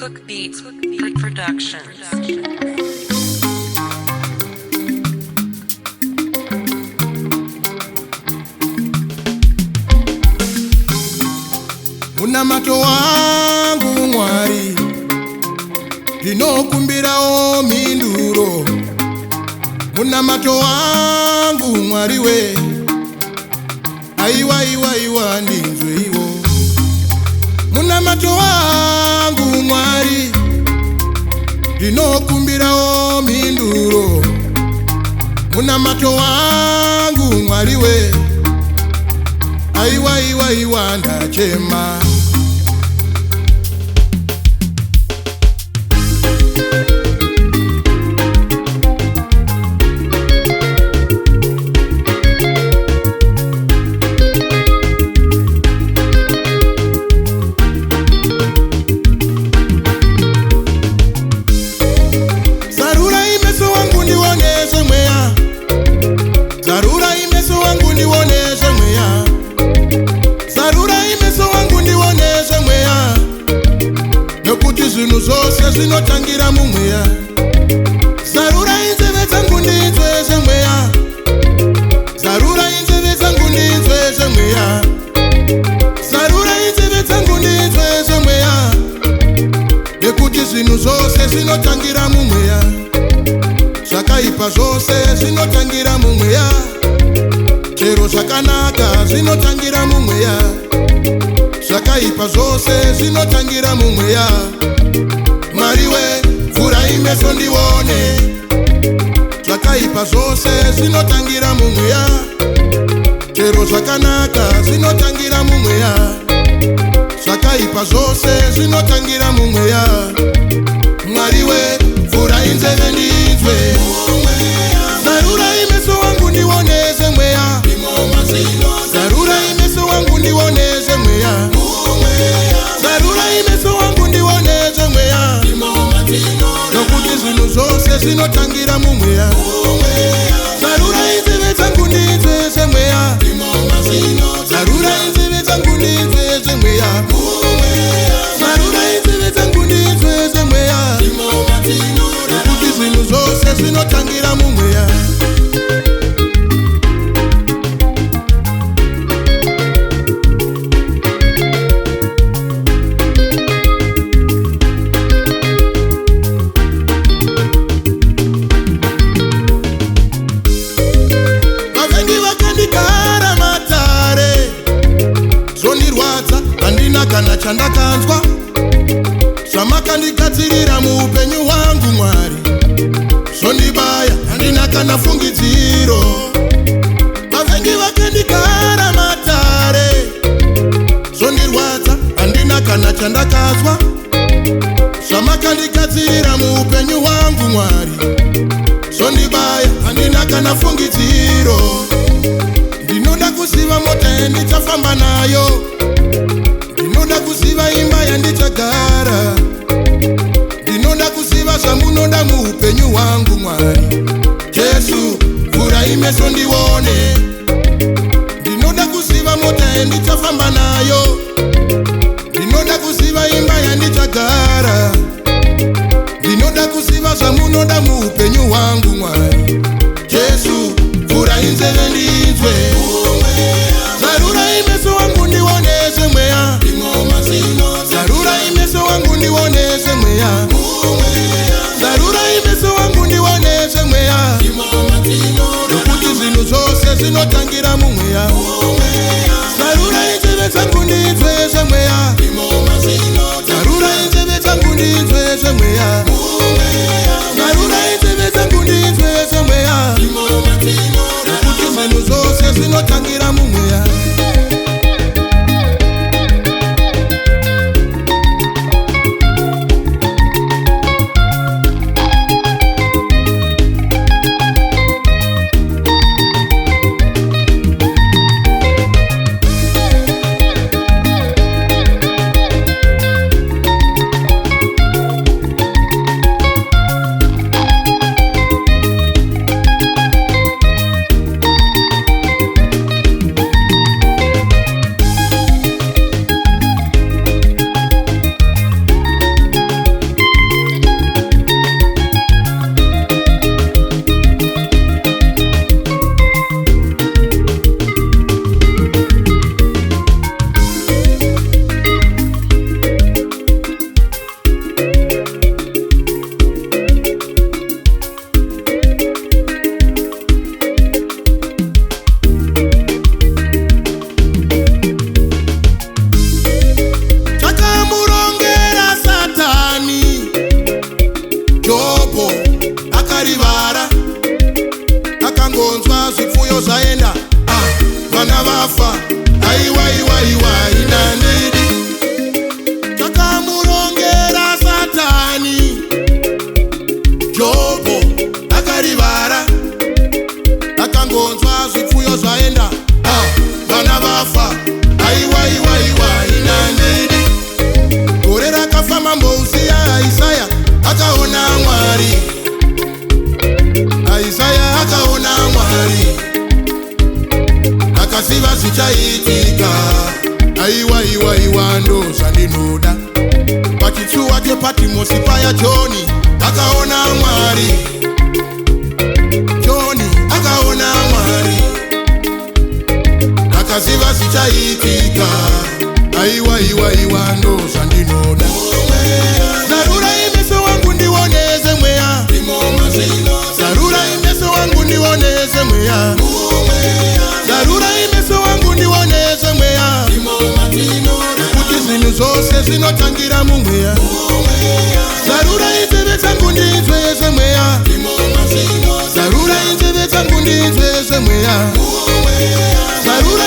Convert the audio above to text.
Cook Beats Productions. Munamato wangu Mwari, ndinokumbirawo minduro. Munamato wangu Mwari we, aiwa iwa iwa ndinzwe iwo. Munamato wangu Mwari, ndinokumbirawo minduro. Munamato wangu Mwari we, aiwa iwa iwa ndachema. Zvinhu zvose zvinotangira mumweya. Zarura inzeve dzangu ndinzwe zvemweya. Zarura inzeve dzangu ndinzwe zvemweya. Zarura inzeve dzangu ndinzwe zvemweya. Nekuti zvinhu zvose zvinotangira mumweya. Zvakaipa zvose zvinotangira mumweya. Chero zvakanaka zvinotangira mumweya. Zvakaipa zvose zvinotangira mumweya. Mwari we, vhura imeso ndione. Zvakaipa zvose zvinotangira mumweya. Chero zvakanaka zvinotangira mumweya. Zvakaipa zvose zvinotangira mumweya. Mwari we, vhura inzeve ndinzwe. Zarura imeso wangu ndione zvemweya. Zarura imeso wangu ndione zvemweya. Zarura imeso wangu ndione zvemweya. Nokuti zvinhu zvose zvinotangira mumweya. Zarura inzeve dzangu ndinzwe zvemweya. Zarura inzeve dzangu ndinzwe zvemweya. Zarura inzeve dzangu ndinzwe zvemweya. Nokuti zvinhu zvose zvinotangira mumweya. Kana chandakanzwa zvamakandigadzirira muupenyu hwangu Mwari, zvondibaya handina kana fungidziro. Vavengi vakandigara matare, zvondirwadza handina kana chandakazwa. Zvamakandigadzirira muupenyu hwangu Mwari, zvondibaya handina kana fungidziro. Ndinoda kuziva mota yandichafamba nayo. Ndinoda kuziva imba yandichagara. Ndinoda kuziva zvamunoda muupenyu hwangu Mwari. Jesu, vhura imeso ndione. Ndinoda kuziva mota yandichafamba nayo. Ndinoda kuziva imba yandichagara. Ndinoda kuziva zvamunoda muupenyu hwangu Mwari. Jesu, vhura inzeve ndinzwe. Zarura imeso wangu ndione zvemweya. Zarura imeso wangu ndione zvemweya. Zarura imeso wangu ndione zvemweya. Nokuti zvinhu zvose zvinotangira mumweya. Zarura inzeve dzangu ndinzwe zvemweya. Zarura inzeve dzangu ndinzwe zvemweya. Zarura inzeve dzangu ndinzwe zvemweya. Nokuti zvinhu zvose zvinotangira mumweya. chichaitika. Aiwa ndo zvandinoda. Pachitsuwa chepatimosi paya Joni akaona Mwari. Joni akaona Mwari, akaziva zvichaitika. Aiwa ndo zvandinoda. Zarura imeso wangu ndioneze mweya. Zarura imeso wangu ndioneze mweya. Zarura imeso wangu ndioneze mweya. Kuti zvinhu zvose zvinotangira mumweya. Zarura inzeve dzangu ndinzweze mweya. Zarura inzeve dzangu ndinzweze mweya. Zarura